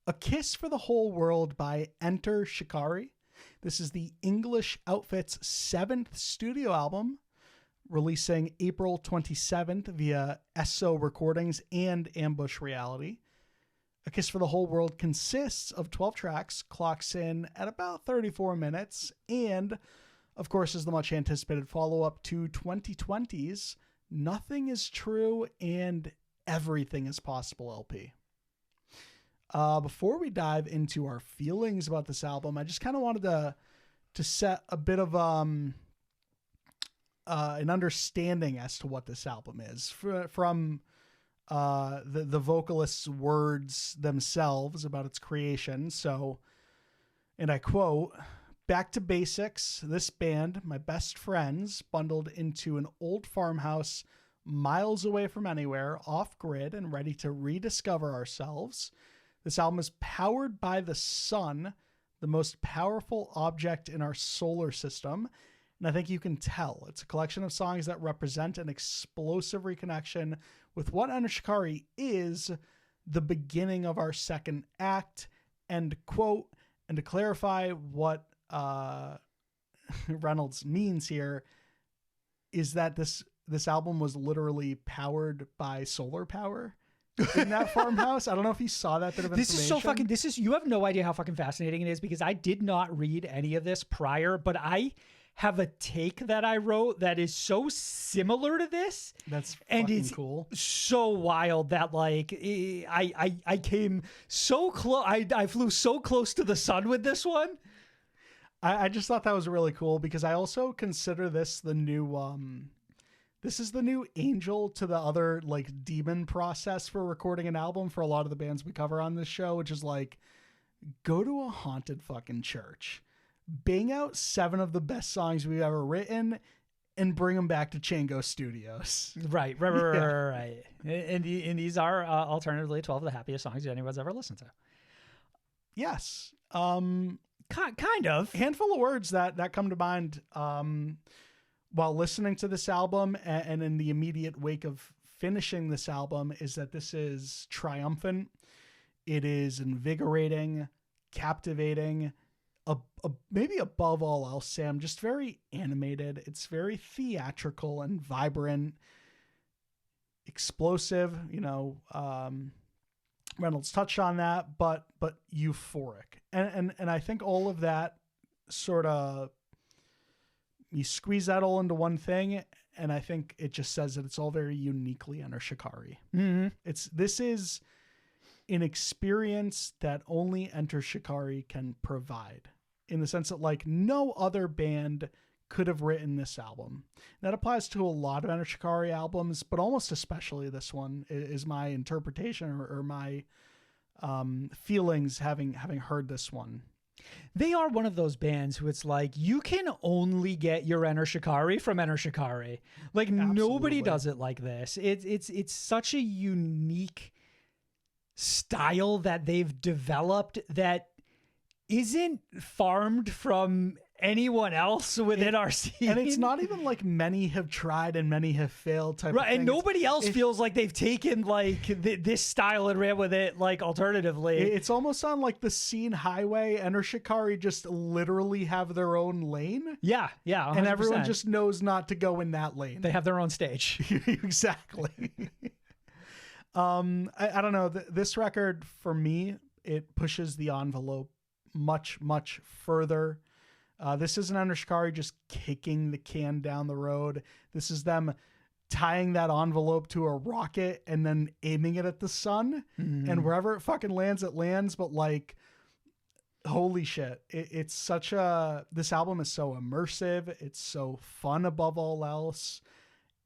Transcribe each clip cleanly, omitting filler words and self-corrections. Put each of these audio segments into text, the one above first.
A Kiss for the Whole World by Enter Shikari. This is the English outfit's 7th studio album, releasing April 27th via SO Recordings and Ambush Reality. A Kiss for the Whole World consists of 12 tracks, clocks in at about 34 minutes, and, of course, is the much anticipated follow-up to 2020's Nothing is True and Everything is Possible LP. Before we dive into our feelings about this album, I just kind of wanted to set a bit of an understanding as to what this album is from the vocalist's words themselves about its creation. So, and I quote, "Back to basics, this band, my best friends, bundled into an old farmhouse miles away from anywhere, off-grid, and ready to rediscover ourselves. This album is powered by the sun, the most powerful object in our solar system. And I think you can tell. It's a collection of songs that represent an explosive reconnection with what Enter Shikari is, the beginning of our second act," end quote. And to clarify what Reynolds means here is that this album was literally powered by solar power in that farmhouse. I don't know if you saw that bit of information. This is so fucking, you have no idea how fucking fascinating it is, because I did not read any of this prior, but I have a take that I wrote that is so similar to this. That's and fucking it's cool. So wild that like I came so close. I flew so close to the sun with this one. I just thought that was really cool because I also consider this the new this is the new angel to the other like demon process for recording an album for a lot of the bands we cover on this show, which is like, go to a haunted fucking church, bang out 7 of the best songs we've ever written, and bring them back to Chango Studios. Right. And these are alternatively 12 of the happiest songs anyone's ever listened to. Yes. Kind of. Handful of words that come to mind while listening to this album and in the immediate wake of finishing this album is that this is triumphant. It is invigorating, captivating, maybe above all else, Sam, just very animated. It's very theatrical and vibrant, explosive, Reynolds touched on that, but euphoric. And I think all of that sort of, you squeeze that all into one thing, and I think it just says that it's all very uniquely Enter Shikari. Mm-hmm. This is an experience that only Enter Shikari can provide, in the sense that like no other band could have written this album. That applies to a lot of Enter Shikari albums, but almost especially this one is my interpretation or my feelings having heard this one. They are one of those bands who it's like, you can only get your Enter Shikari from Enter Shikari. Like Absolutely. Nobody does it like this. It's such a unique style that they've developed that isn't farmed from anyone else within our scene. And it's not even like many have tried and many have failed type of thing. And nobody else feels like they've taken like this style and ran with it like alternatively. It's almost on like the scene highway. Enter Shikari just literally have their own lane. Yeah, 100%. And everyone just knows not to go in that lane. They have their own stage. Exactly. I don't know. This record, for me, it pushes the envelope much, much further. This isn't Enter Shikari just kicking the can down the road. This is them tying that envelope to a rocket and then aiming it at the sun. Mm-hmm. And wherever it fucking lands, it lands. But like, holy shit. It's such this album is so immersive. It's so fun above all else.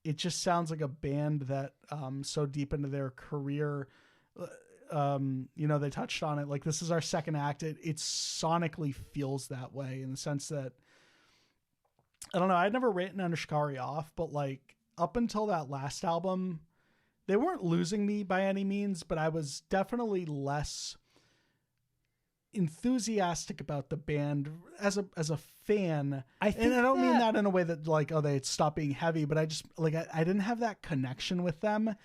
It just sounds like a band that so deep into their career, they touched on it. Like, this is our second act. It sonically feels that way in the sense that, I don't know, I'd never written Enter Shikari off, but like up until that last album, they weren't losing me by any means, but I was definitely less enthusiastic about the band as a fan. I don't mean that in a way that like, oh, they stopped being heavy, but I just like, I didn't have that connection with them.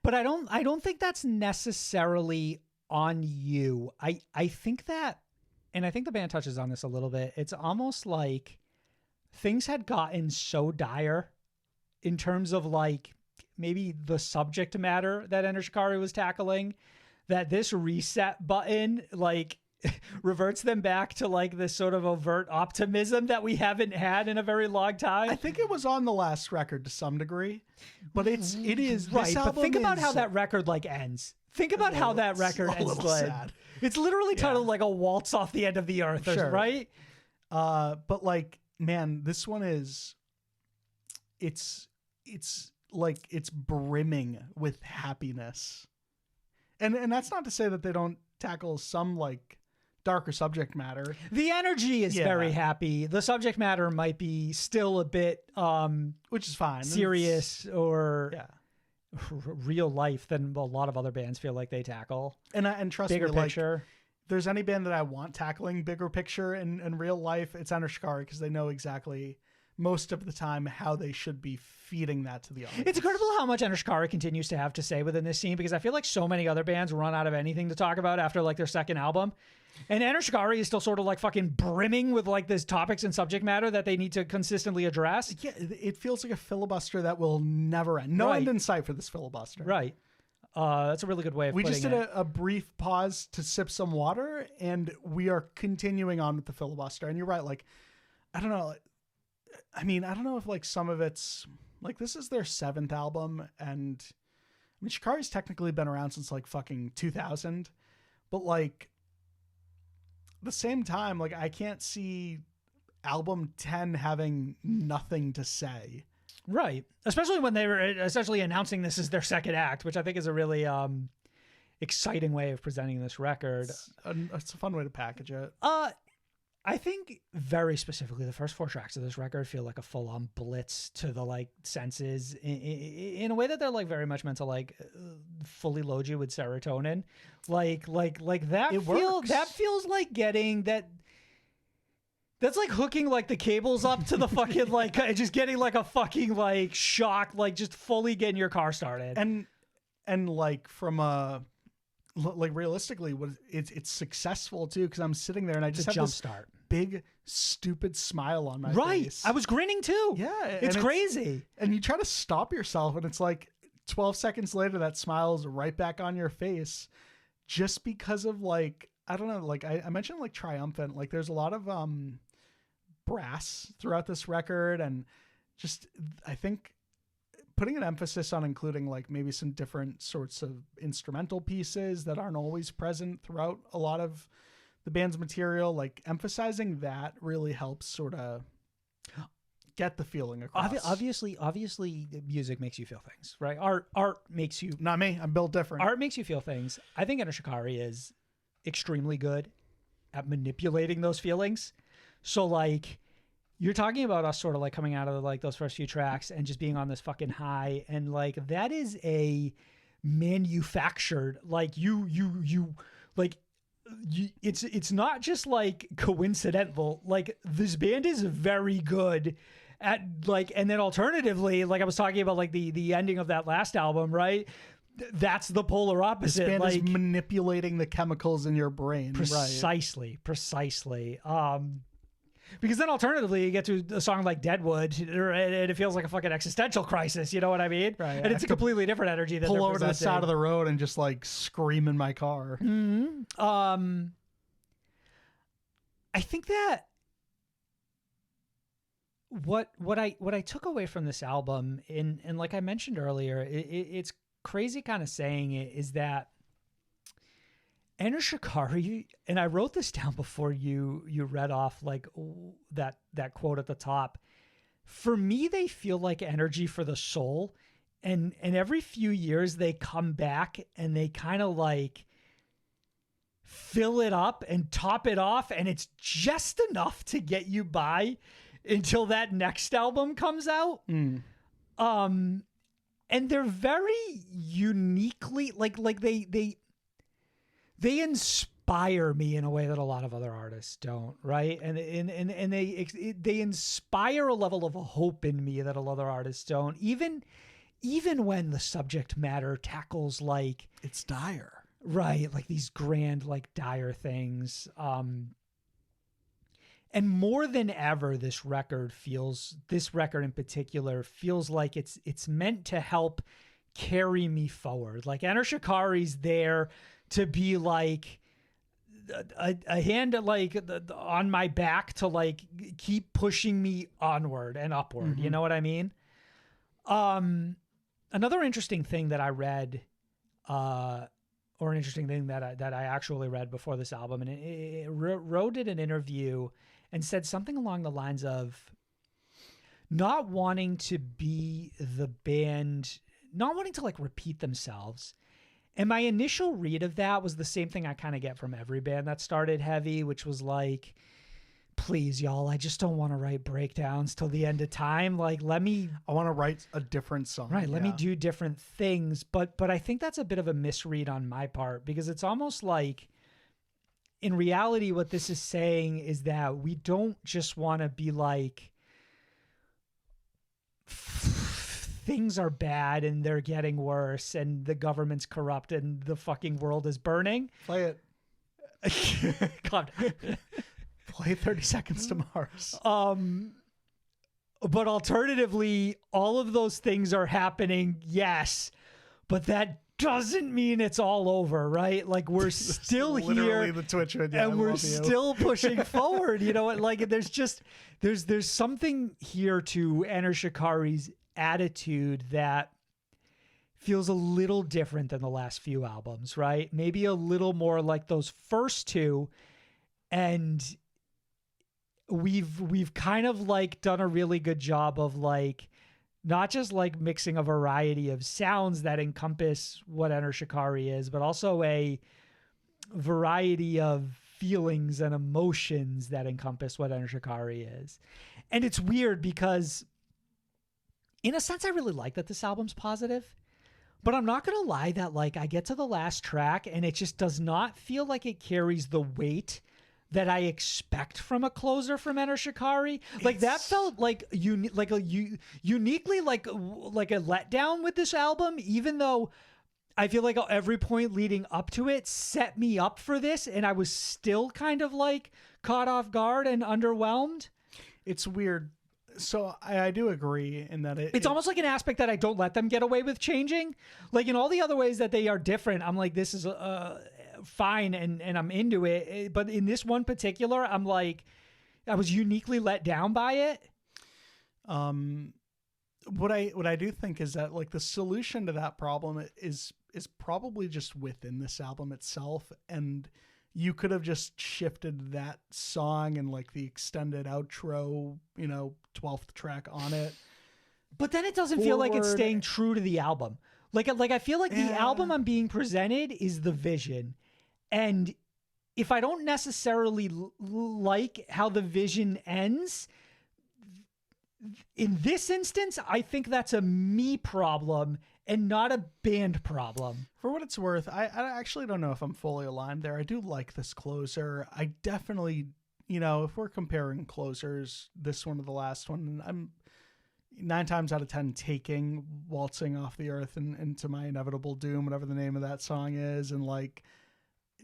But I don't think that's necessarily on You, I think that, and I think the band touches on this a little bit, it's almost like things had gotten so dire in terms of like maybe the subject matter that Enter Shikari was tackling, that this reset button like reverts them back to like this sort of overt optimism that we haven't had in a very long time. I think it was on the last record to some degree, but it is right. But think about how that record like ends. Think about how that record ends. Like, it's literally titled like A Waltz Off the End of the Earth, right? But like, man, this one is, it's like it's brimming with happiness, and that's not to say that they don't tackle some like darker subject matter. The energy is very happy. The subject matter might be still a bit which is fine, serious or real life than a lot of other bands feel like they tackle. And trust bigger me, picture. Like, if there's any band that I want tackling bigger picture in real life, it's Enter Shikari, because they know exactly most of the time how they should be feeding that to the audience. It's incredible how much Enter Shikari continues to have to say within this scene, because I feel like so many other bands run out of anything to talk about after like their second album. And Enter Shikari is still sort of like fucking brimming with like this topics and subject matter that they need to consistently address. Yeah, it feels like a filibuster that will never end. No end in sight for this filibuster. Right. That's a really good way of putting it. We just did a brief pause to sip some water, and we are continuing on with the filibuster. And you're right. Like, I don't know. I mean, I don't know if like some of it's like, this is their 7th album, and I mean, Shikari's technically been around since like fucking 2000, but like at the same time, like I can't see album 10 having nothing to say. Right. Especially when they were essentially announcing this as their second act, which I think is a really exciting way of presenting this record. It's a fun way to package it. I think very specifically the first 4 tracks of this record feel like a full-on blitz to the like senses in a way that they're like very much meant to like fully load you with serotonin. Like that that feels like getting that. That's like hooking like the cables up to the fucking like just getting like a fucking like shock, like just fully getting your car started. And like from a like realistically, what it's successful too, because I'm sitting there and I just have this big stupid smile on my face. I was grinning too. Yeah, it's crazy. And you try to stop yourself, and it's like 12 seconds later that smile's right back on your face, just because of like, I don't know, like I mentioned like triumphant. Like there's a lot of brass throughout this record, and just I think putting an emphasis on including like maybe some different sorts of instrumental pieces that aren't always present throughout a lot of the band's material, like emphasizing that really helps sort of get the feeling across. Obviously music makes you feel things, right? Art makes you... Not me. I'm built different. Art makes you feel things. I think Enter Shikari is extremely good at manipulating those feelings. So like, you're talking about us sort of like coming out of like those first few tracks and just being on this fucking high. And like, that is a manufactured, like it's not just like coincidental. Like this band is very good at like, and then alternatively, like I was talking about like the ending of that last album, right? That's the polar opposite. This band like, is manipulating the chemicals in your brain. Precisely. Because then alternatively, you get to a song like Deadwood, and it feels like a fucking existential crisis. You know what I mean? Right. And it's a completely different energy. That pull over to the side of the road and just like scream in my car. Mm-hmm. I think that what I took away from this album, and like I mentioned earlier, it's crazy kind of saying it, is that Enter Shikari, and I wrote this down before you read off like that quote at the top. For me, they feel like energy for the soul, and every few years they come back and they kind of like fill it up and top it off, and it's just enough to get you by until that next album comes out. And they're very uniquely like they inspire me in a way that a lot of other artists don't, right? And they inspire a level of hope in me that a lot of other artists don't. Even when the subject matter tackles like, it's dire. Right, like these grand, like dire things. And more than ever, this record in particular feels like it's meant to help carry me forward. Like Enter Shikari's there to be like a hand like on my back to like keep pushing me onward and upward. You know what I mean? Another interesting thing that I read, or an interesting thing that I actually read before this album, and Ro did an interview and said something along the lines of not wanting to be the band, not wanting to like repeat themselves. And my initial read of that was the same thing I kind of get from every band that started heavy, which was like, please, y'all, I just don't want to write breakdowns till the end of time. Like, I want to write a different song. Right. Let me do different things. But I think that's a bit of a misread on my part, because it's almost like, in reality, what this is saying is that we don't just want to be like, things are bad and they're getting worse and the government's corrupt and the fucking world is burning. Play it. God. Play 30 Seconds to Mars. But alternatively, all of those things are happening, yes, but that doesn't mean it's all over, right? Like, we're still here, the Twitch video, and we're still pushing forward. You know what? Like, there's something here to Enter Shikari's attitude that feels a little different than the last few albums, right? Maybe a little more like those first two, and we've kind of like done a really good job of like not just like mixing a variety of sounds that encompass what Enter Shikari is, but also a variety of feelings and emotions that encompass what Enter Shikari is. And it's weird because in a sense, I really like that this album's positive, but I'm not going to lie that like I get to the last track and it just does not feel like it carries the weight that I expect from a closer from Enter Shikari. Like that felt like uniquely like a letdown with this album, even though I feel like every point leading up to it set me up for this, and I was still kind of like caught off guard and underwhelmed. It's weird. So I do agree in that it's almost like an aspect that I don't let them get away with changing. Like in all the other ways that they are different, I'm like, this is fine and I'm into it. But in this one particular, I'm like, I was uniquely let down by it. What I do think is that like the solution to that problem is probably just within this album itself, and you could have just shifted that song and like the extended outro, 12th track on it. But then it doesn't feel like it's staying true to the album. Like I feel like the album I'm being presented is the vision. And if I don't necessarily like how the vision ends, in this instance, I think that's a me problem and not a band problem. For what it's worth, I actually don't know if I'm fully aligned there. I do like this closer. I definitely, if we're comparing closers, this one to the last one, I'm 9 times out of 10 taking Waltzing Off the Earth and Into My Inevitable Doom, whatever the name of that song is, and like,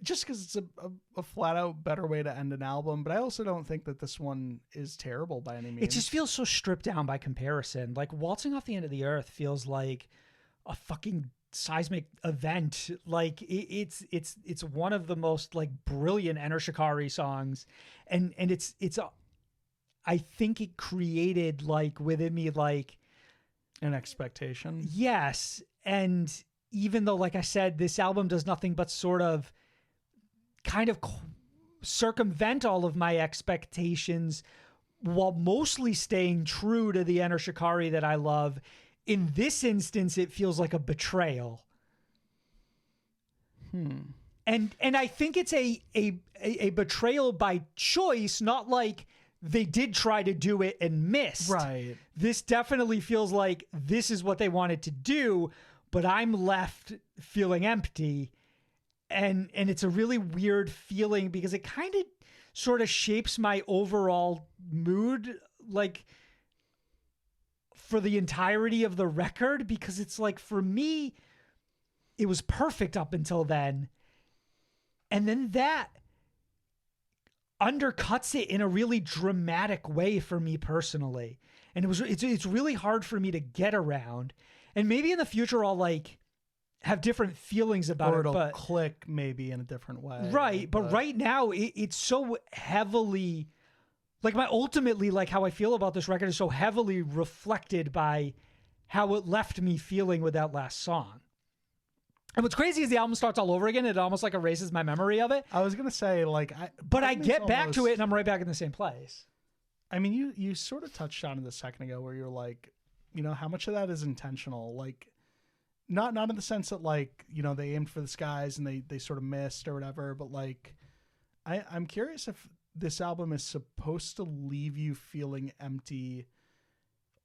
just because it's a flat out better way to end an album. But I also don't think that this one is terrible by any means. It just feels so stripped down by comparison. Like Waltzing Off the End of the Earth feels like a fucking seismic event. Like it's one of the most like brilliant Enter Shikari songs, and I think it created like within me like an expectation. Yes, and even though, like I said, this album does nothing but sort of kind of circumvent all of my expectations while mostly staying true to the Enter Shikari that I love. In this instance, it feels like a betrayal. And I think it's a betrayal by choice, not like they did try to do it and missed. Right. This definitely feels like this is what they wanted to do, but I'm left feeling empty. And it's a really weird feeling because it kind of sort of shapes my overall mood, like for the entirety of the record, because it's like, for me, it was perfect up until then. And then that undercuts it in a really dramatic way for me personally. And it's really hard for me to get around. And maybe in the future I'll like have different feelings about or it, it'll but click maybe in a different way. right. But right now it's so heavily like ultimately like how I feel about this record is so heavily reflected by how it left me feeling with that last song. And what's crazy is the album starts all over again. It almost like erases my memory of it. I was gonna say like, but I get back to it and I'm right back in the same place. I mean, you sort of touched on it a second ago, where you're like, you know, how much of that is intentional? Like, not in the sense that like, you know, they aimed for the skies and they sort of missed or whatever, but like, I'm curious if this album is supposed to leave you feeling empty,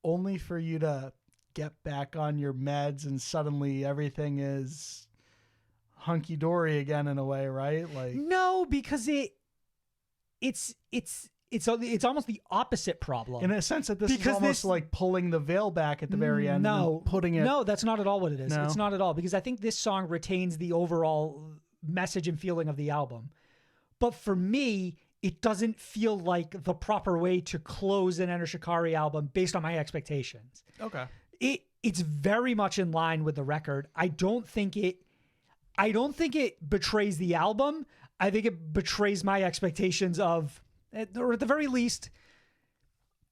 only for you to get back on your meds and suddenly everything is hunky dory again in a way, right? Like, no, because it's almost the opposite problem in a sense that this is almost like pulling the veil back at the very end. No, and putting it. No, that's not at all what it is. No? It's not at all, because I think this song retains the overall message and feeling of the album. But for me, it doesn't feel like the proper way to close an Enter Shikari album based on my expectations. Okay. It's very much in line with the record. I don't think it betrays the album. I think it betrays my expectations of, or at the very least,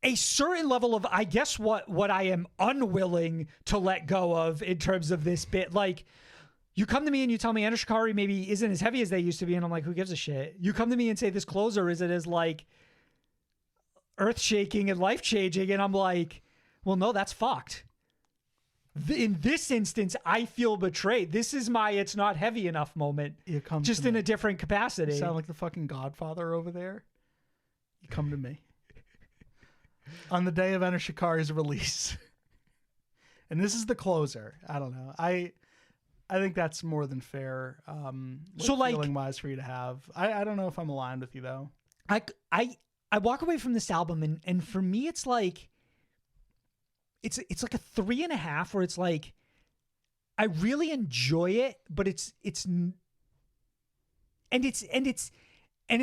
a certain level of, I guess, what I am unwilling to let go of in terms of this bit. Like, you come to me and you tell me Enter Shikari maybe isn't as heavy as they used to be, and I'm like, who gives a shit? You come to me and say this closer isn't as like earth-shaking and life-changing, and I'm like, well, no, that's fucked. In this instance, I feel betrayed. This is my it's not heavy enough moment, just in a different capacity. You sound like the fucking Godfather over there. You come to me on the day of Enter Shikari's release. And this is the closer. I don't know. I think that's more than fair. So like, feeling wise for you to have. I don't know if I'm aligned with you though. I walk away from this album and for me it's like it's like a 3.5, where it's like I really enjoy it, but it's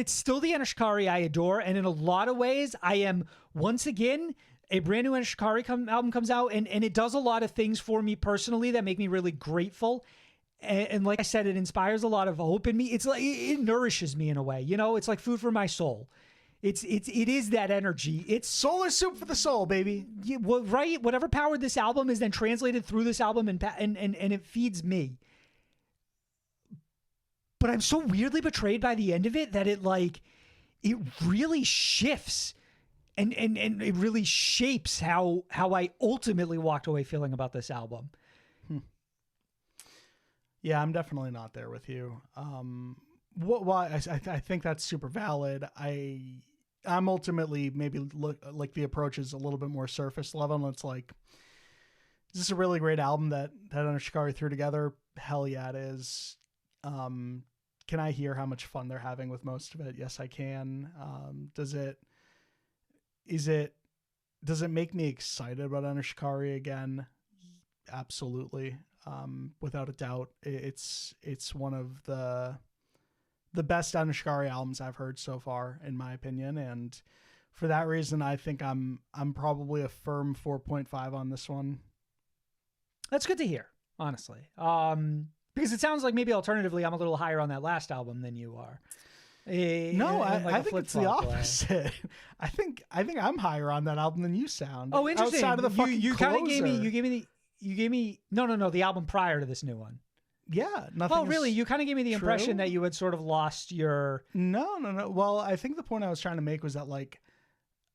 still the Enter Shikari I adore, and in a lot of ways I am, once again, a brand new Enter Shikari album comes out, and it does a lot of things for me personally that make me really grateful. And like I said, it inspires a lot of hope in me. It's like it nourishes me in a way, you know. It's like food for my soul. It is that energy. It's solar soup for the soul, baby. Yeah, well, right. Whatever powered this album is then translated through this album, and it feeds me. But I'm so weirdly betrayed by the end of it that it really shifts and it really shapes how I ultimately walked away feeling about this album. Yeah, I'm definitely not there with you. I think that's super valid. I'm ultimately maybe look like the approach is a little bit more surface level. And it's like, is this a really great album that Enter Shikari threw together? Hell yeah, it is. Can I hear how much fun they're having with most of it? Yes, I can. Does it make me excited about Enter Shikari again? Absolutely. Without a doubt. It's one of the best Enter Shikari albums I've heard so far, in my opinion. And for that reason, I think I'm probably a firm 4.5 on this one. That's good to hear, honestly. Because it sounds like maybe alternatively, I'm a little higher on that last album than you are. No, I think it's the opposite. I think I'm higher on that album than you sound. Oh, interesting. Outside of the fucking you kind of gave me no, the album prior to this new one. Yeah, nothing. Oh, really? You kind of gave me the impression that you had sort of lost your. No. Well, I think the point I was trying to make was that like,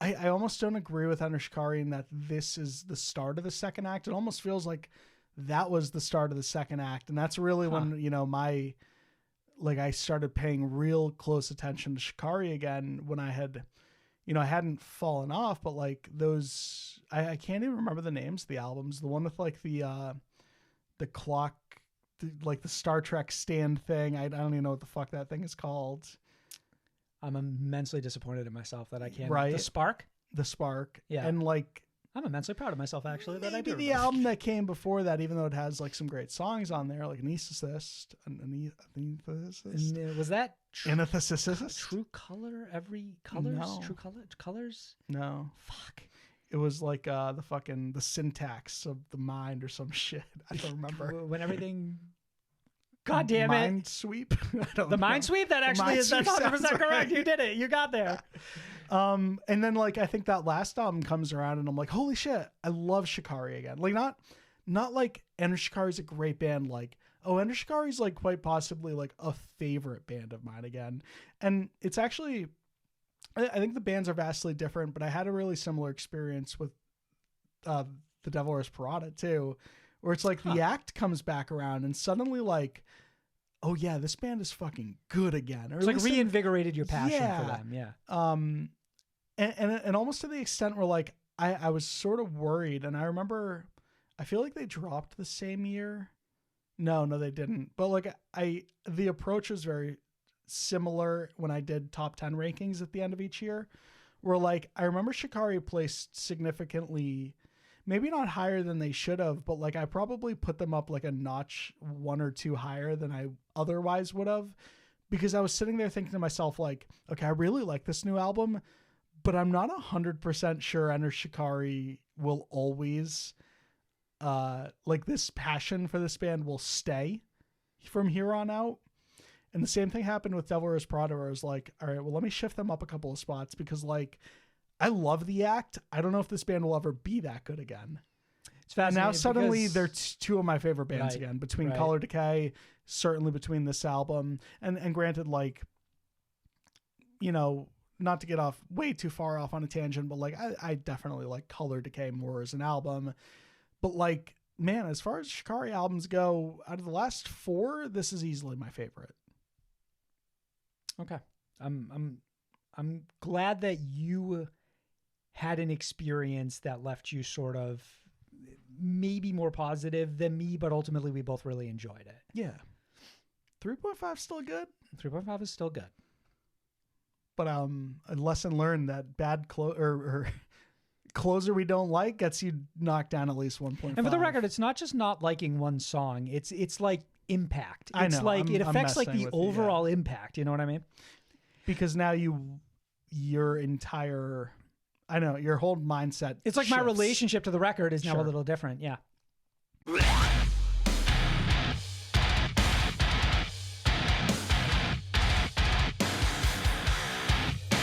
I almost don't agree with Enter Shikari in that this is the start of the second act. It almost feels like that was the start of the second act, and that's really when I started paying real close attention to Shikari again, when I had, I hadn't fallen off, but like those, I can't even remember the names of the albums. The one with like the clock, like the Star Trek stand thing. I don't even know what the fuck that thing is called. I'm immensely disappointed in myself that I can't. Right. The Spark. Yeah. And like, I'm immensely proud of myself, actually, that I maybe do. the album that came before that, even though it has like some great songs on there, like Anesthetist. Was that Anesthetist? True Color? Every Colors? No. True Color? Colors? No. Fuck. It was like the syntax of the mind or some shit. I don't remember. When everything... God damn it. Mind sweep? I don't The know. Mind Sweep? That actually is 100% correct. You did it. You got there. And then like I think that last album comes around and I'm like, holy shit, I love Shikari again. Like not like Enter Shikari's a great band, like, oh, Enter Shikari's like quite possibly like a favorite band of mine again. And it's actually, I think the bands are vastly different, but I had a really similar experience with The Devil Wears Prada too, where it's like the act comes back around and suddenly like, oh yeah, this band is fucking good again. Or it's like reinvigorated your passion for them. Yeah. And almost to the extent where like I was sort of worried, and I remember I feel like they dropped the same year. No, they didn't. But like the approach was very similar when I did top 10 rankings at the end of each year, where like I remember Shikari placed significantly, maybe not higher than they should have, but like I probably put them up like a notch 1 or 2 higher than I otherwise would have, because I was sitting there thinking to myself like, okay, I really like this new album, but I'm not 100% sure Enter Shikari will always like this passion for this band will stay from here on out. And the same thing happened with Devil Wears Prada, where I was like, all right, well, let me shift them up a couple of spots, because like I love the act. I don't know if this band will ever be that good again. It's fascinating. And now suddenly they're two of my favorite bands again, between right. Color Decay, certainly between this album, and granted, like, you know, not to get off way too far off on a tangent, but like I definitely like Color Decay more as an album. But like, man, as far as Shikari albums go, out of the last 4, this is easily my favorite. Okay. I'm glad that you had an experience that left you sort of maybe more positive than me, but ultimately we both really enjoyed it. Yeah. 3.5 still good. 3.5 is still good. But a lesson learned that bad or closer we don't like gets you knocked down at least 1.5. And for the record, it's not just not liking one song. It's like impact. It's I know. like it affects like the with overall impact. You know what I mean? Because now your entire, I know, your whole mindset. It's like shifts. my relationship to the record is now a little different. Yeah.